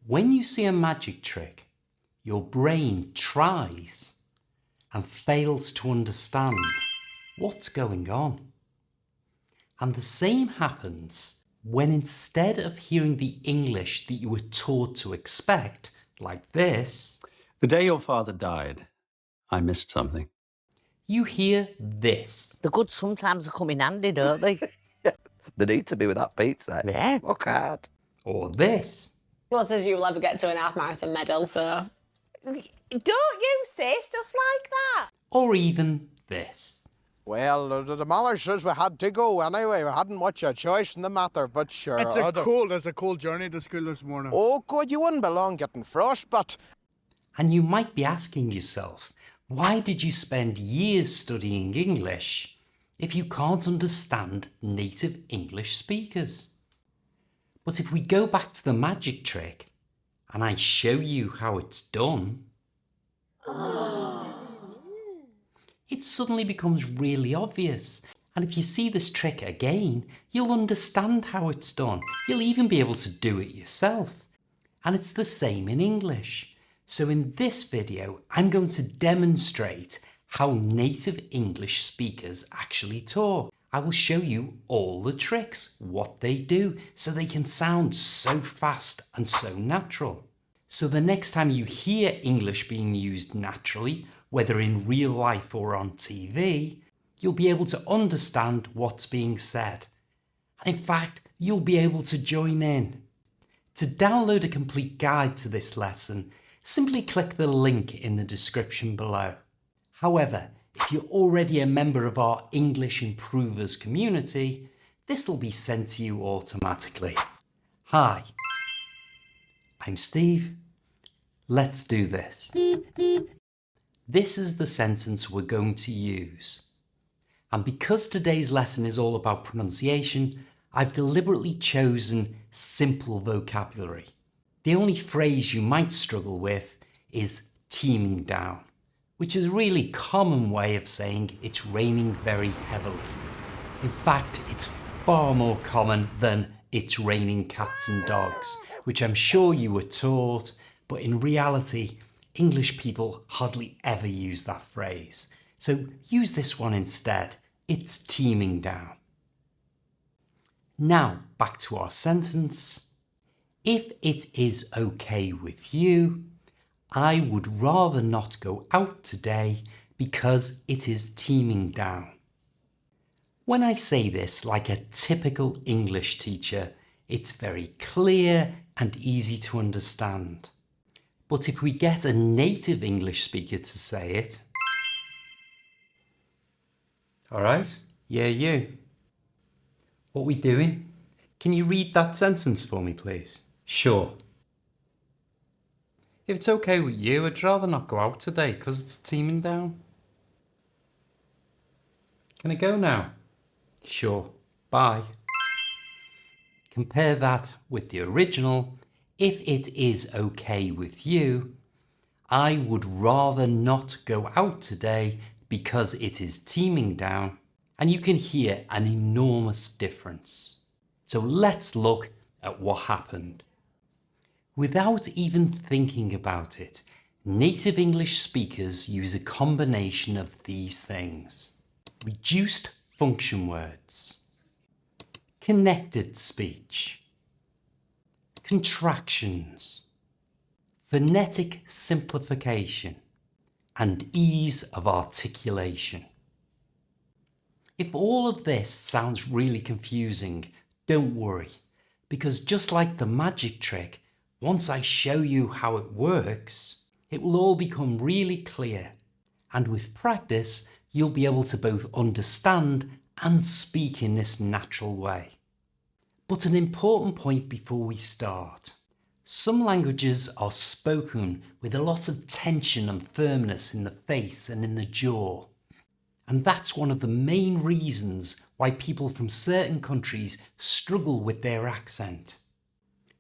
When you see a magic trick, your brain tries and fails to understand what's going on. And the same happens when instead of hearing the English that you were taught to expect, like this, "The day your father died, I missed something." you hear this. The goods sometimes come in handy, don't they? They need to be with that pizza. Yeah. Look at. Or this. Well, says you'll ever get to an half marathon medal, so. Don't you say stuff like that. Or even this. Well, the mother says we had to go anyway. We hadn't much a choice in the matter, but sure. It's a cold journey to school this morning. Oh, good, you wouldn't belong getting frostbite. And you might be asking yourself, why did you spend years studying English if you can't understand native English speakers? But if we go back to the magic trick and I show you how it's done, it suddenly becomes really obvious. And if you see this trick again, you'll understand how it's done. You'll even be able to do it yourself. And it's the same in English. So in this video, I'm going to demonstrate how native English speakers actually talk. I will show you all the tricks, what they do, so they can sound so fast and so natural. So the next time you hear English being used naturally, whether in real life or on TV, you'll be able to understand what's being said. And in fact, you'll be able to join in. To download a complete guide to this lesson, simply click the link in the description below. However, if you're already a member of our English Improvers community, this will be sent to you automatically. Hi, I'm Steve. Let's do this. This is the sentence we're going to use. And because today's lesson is all about pronunciation, I've deliberately chosen simple vocabulary. The only phrase you might struggle with is teeming down, which is a really common way of saying it's raining very heavily. In fact, it's far more common than it's raining cats and dogs, which I'm sure you were taught, but in reality, English people hardly ever use that phrase. So use this one instead. It's teeming down. Now back to our sentence. If it is okay with you, I would rather not go out today because it is teeming down. When I say this like a typical English teacher, it's very clear and easy to understand. But if we get a native English speaker to say it, all right, yeah, you. What we doing? Can you read that sentence for me, please? Sure. If it's okay with you, I'd rather not go out today because it's teeming down. Can I go now? Sure. Bye. Compare that with the original. If it is okay with you, I would rather not go out today because it is teeming down. And you can hear an enormous difference. So let's look at what happened. Without even thinking about it, native English speakers use a combination of these things. Reduced function words, connected speech, contractions, phonetic simplification, and ease of articulation. If all of this sounds really confusing, don't worry, because just like the magic trick, once I show you how it works, it will all become really clear. And with practice, you'll be able to both understand and speak in this natural way. But an important point before we start. Some languages are spoken with a lot of tension and firmness in the face and in the jaw. And that's one of the main reasons why people from certain countries struggle with their accent.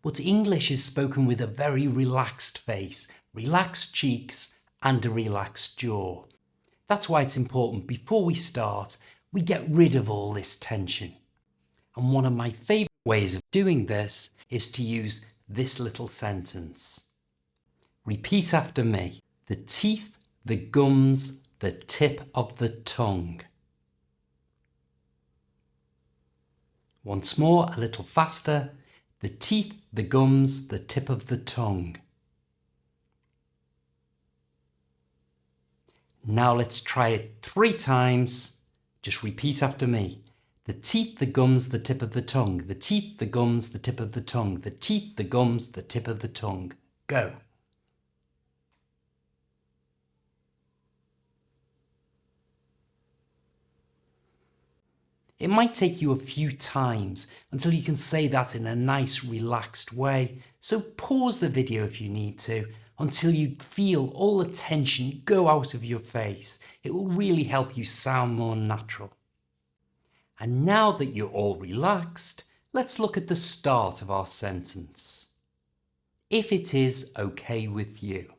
But English is spoken with a very relaxed face, relaxed cheeks, and a relaxed jaw. That's why it's important before we start, we get rid of all this tension. And one of my favourite ways of doing this is to use this little sentence. Repeat after me. The teeth, the gums, the tip of the tongue. Once more, a little faster. The teeth, the gums, the tip of the tongue. Now let's try it 3 times. Just repeat after me. The teeth, the gums, the tip of the tongue. The teeth, the gums, the tip of the tongue. The teeth, the gums, the tip of the tongue. Go. It might take you a few times until you can say that in a nice, relaxed way. So pause the video if you need to until you feel all the tension go out of your face. It will really help you sound more natural. And now that you're all relaxed, let's look at the start of our sentence. If it is okay with you.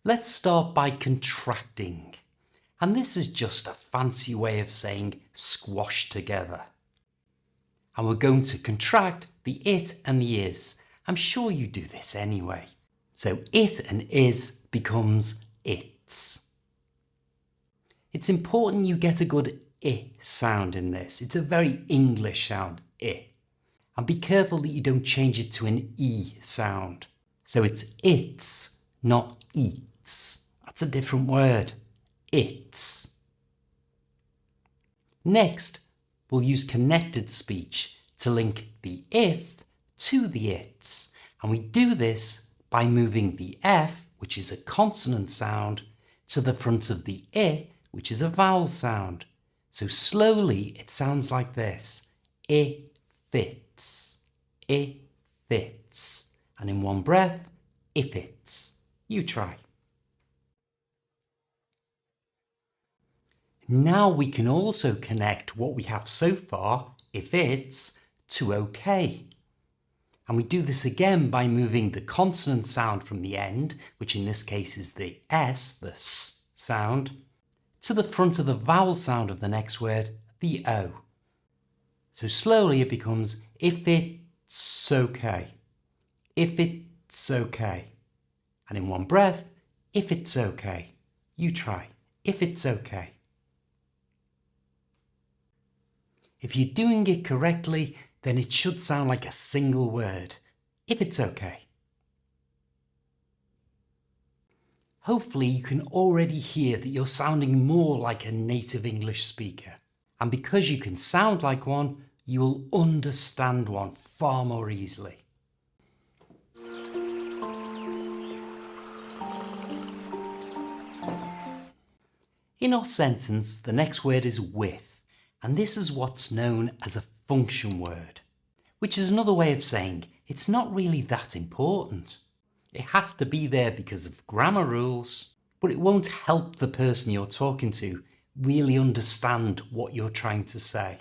Let's start by contracting. And this is just a fancy way of saying squash together. And we're going to contract the it and the is. I'm sure you do this anyway. So it and is becomes its. It's important you get a good I sound in this. It's a very English sound, I. And be careful that you don't change it to an E sound. So it's its, not eats. That's a different word. Its. Next, we'll use connected speech to link the if to the its. And we do this by moving the F, which is a consonant sound, to the front of the I, which is a vowel sound. So slowly it sounds like this. I fits. I fits. And in one breath, if it's. You try. Now we can also connect what we have so far, if it's, to okay. And we do this again by moving the consonant sound from the end, which in this case is the S, the S sound, to the front of the vowel sound of the next word, the O. So slowly it becomes, if it's okay. If it's okay. And in one breath, if it's okay. You try. If it's okay. If you're doing it correctly, then it should sound like a single word. If it's okay. Hopefully you can already hear that you're sounding more like a native English speaker. And because you can sound like one, you will understand one far more easily. In our sentence, the next word is with. And this is what's known as a function word, which is another way of saying it's not really that important. It has to be there because of grammar rules, but it won't help the person you're talking to really understand what you're trying to say.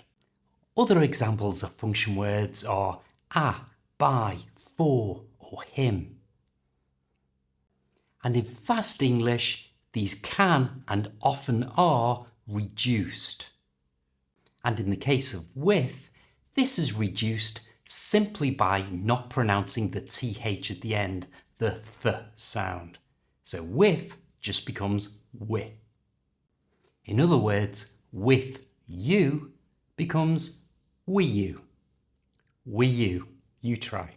Other examples of function words are a, by, for, or him. And in fast English, these can and often are reduced. And in the case of with, this is reduced simply by not pronouncing the th at the end, the th sound. So with just becomes wi. In other words, with you becomes we you. We you. You try.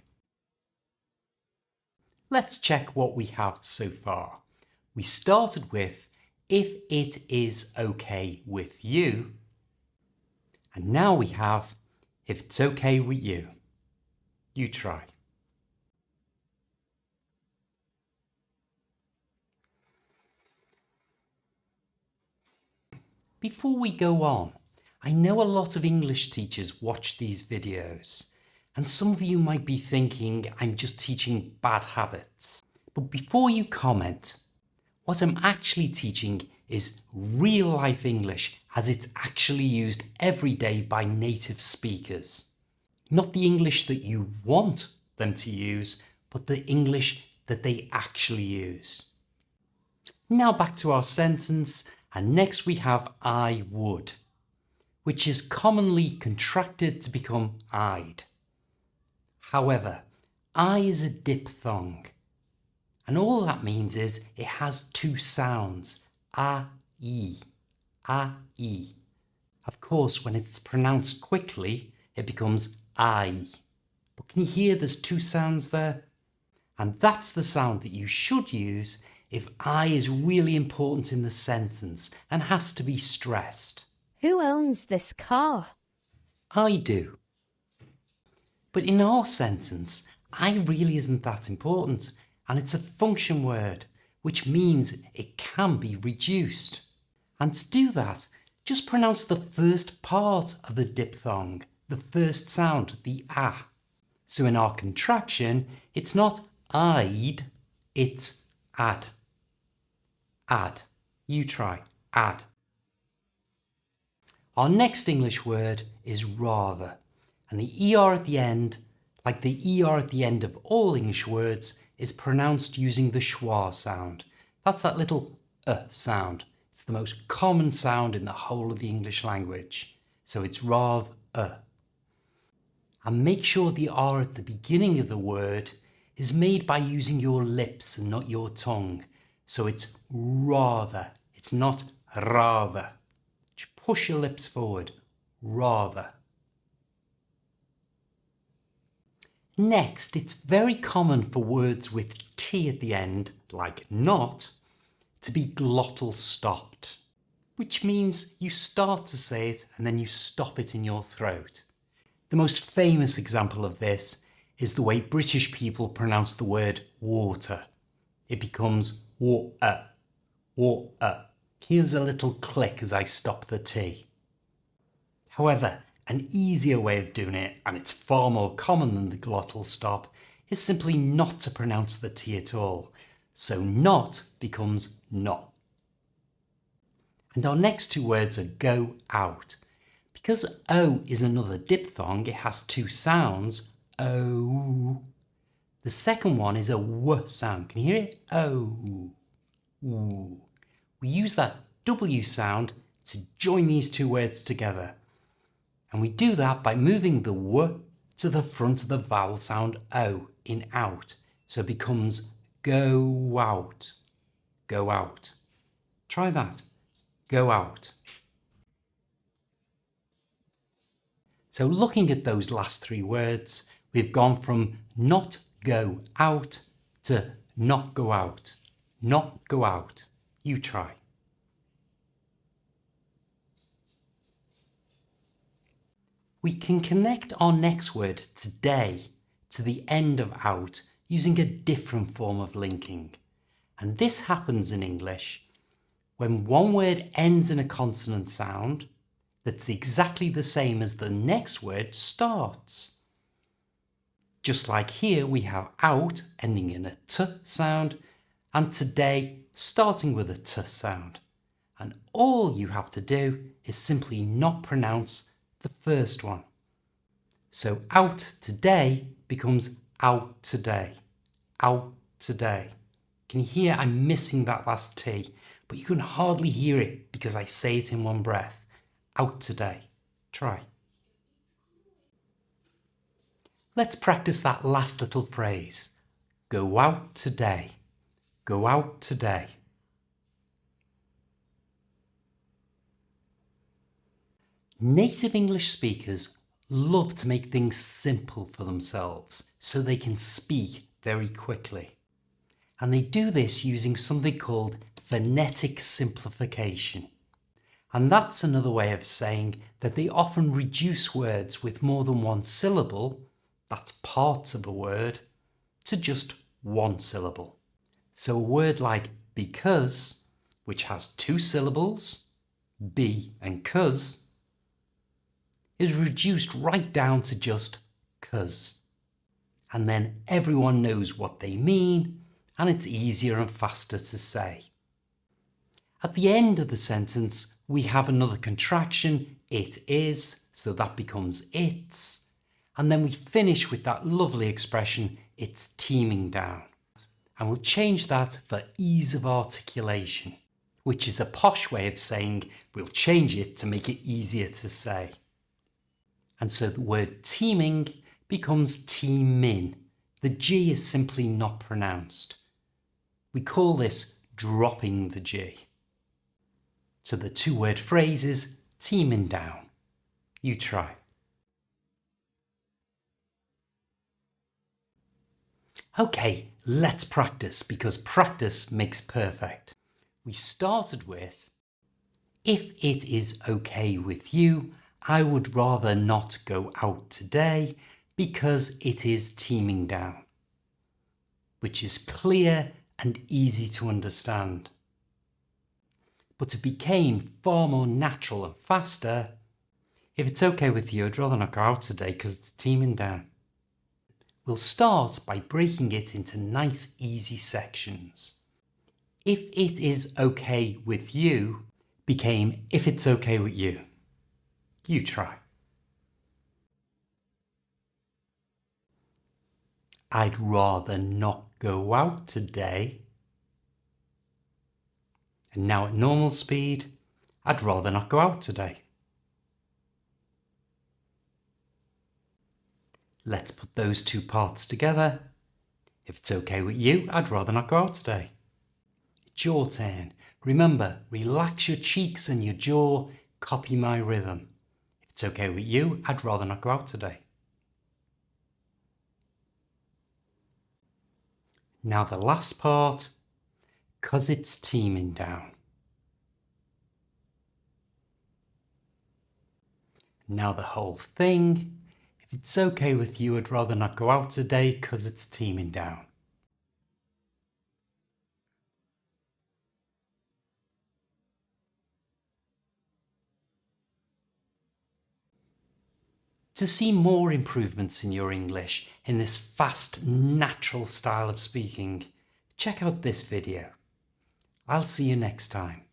Let's check what we have so far. We started with if it is okay with you. And now we have, if it's okay with you. You try. Before we go on, I know a lot of English teachers watch these videos, and some of you might be thinking I'm just teaching bad habits. But before you comment, what I'm actually teaching is real life English as it's actually used every day by native speakers. Not the English that you want them to use, but the English that they actually use. Now back to our sentence, and next we have I would, which is commonly contracted to become I'd. However, I is a diphthong. And all that means is it has two sounds. A-E. A-E. Of course, when it's pronounced quickly, it becomes I. But can you hear there's two sounds there? And that's the sound that you should use if I is really important in the sentence and has to be stressed. Who owns this car? I do. But in our sentence, I really isn't that important, and it's a function word, which means it can be reduced. And to do that, just pronounce the first part of the diphthong, the first sound, the A. So in our contraction, it's not I'd, it's ad. Ad. You try. Ad. Our next English word is rather, and the ER at the end, like the ER at the end of all English words, is pronounced using the schwa sound. That's that little sound. It's the most common sound in the whole of the English language. So it's rather. And make sure the R at the beginning of the word is made by using your lips and not your tongue. So it's rather. It's not rather. Just push your lips forward. Rather. Next, it's very common for words with T at the end, like not, to be glottal stopped, which means you start to say it and then you stop it in your throat. The most famous example of this is the way British people pronounce the word water. It becomes water, water. Here's a little click as I stop the T. However, an easier way of doing it, and it's far more common than the glottal stop, is simply not to pronounce the T at all. So not becomes not. And our next two words are go out. Because O is another diphthong, it has two sounds, O. The second one is a W sound. Can you hear it? O. Ooh. We use that W sound to join these two words together. And we do that by moving the W to the front of the vowel sound O in out. So it becomes go out. Go out. Try that. Go out. So looking at those last three words, we've gone from not go out to not go out. Not go out. You try. We can connect our next word, today, to the end of out using a different form of linking. And this happens in English when one word ends in a consonant sound that's exactly the same as the next word starts. Just like here we have out ending in a T sound and today starting with a T sound. And all you have to do is simply not pronounce the first one. So out today becomes out today. Out today. Can you hear I'm missing that last T? But you can hardly hear it because I say it in one breath. Out today. Try. Let's practice that last little phrase. Go out today. Go out today. Native English speakers love to make things simple for themselves so they can speak very quickly. And they do this using something called phonetic simplification. And that's another way of saying that they often reduce words with more than one syllable, that's parts of a word, to just one syllable. So a word like because, which has two syllables, be and cuz, is reduced right down to just cuz. And then everyone knows what they mean and it's easier and faster to say. At the end of the sentence, we have another contraction, it is, so that becomes its. And then we finish with that lovely expression, it's teeming down. And we'll change that for ease of articulation, which is a posh way of saying we'll change it to make it easier to say. And so the word teeming becomes teemin, The G is simply not pronounced. We call this dropping the G. So the two-word phrase is teaming down. You try. Okay, let's practice because practice makes perfect. We started with, if it is okay with you, I would rather not go out today because it is teaming down, which is clear and easy to understand. But it became far more natural and faster. If it's okay with you, I'd rather not go out today because it's teaming down. We'll start by breaking it into nice, easy sections. If it is okay with you became if it's okay with you. You try. I'd rather not go out today. And now at normal speed, I'd rather not go out today. Let's put those two parts together. If it's okay with you, I'd rather not go out today. It's your turn. Remember, relax your cheeks and your jaw, copy my rhythm. If it's okay with you, I'd rather not go out today. Now the last part, 'cause it's teaming down. Now the whole thing, if it's okay with you, I'd rather not go out today 'cause it's teaming down. To see more improvements in your English in this fast, natural style of speaking, check out this video. I'll see you next time.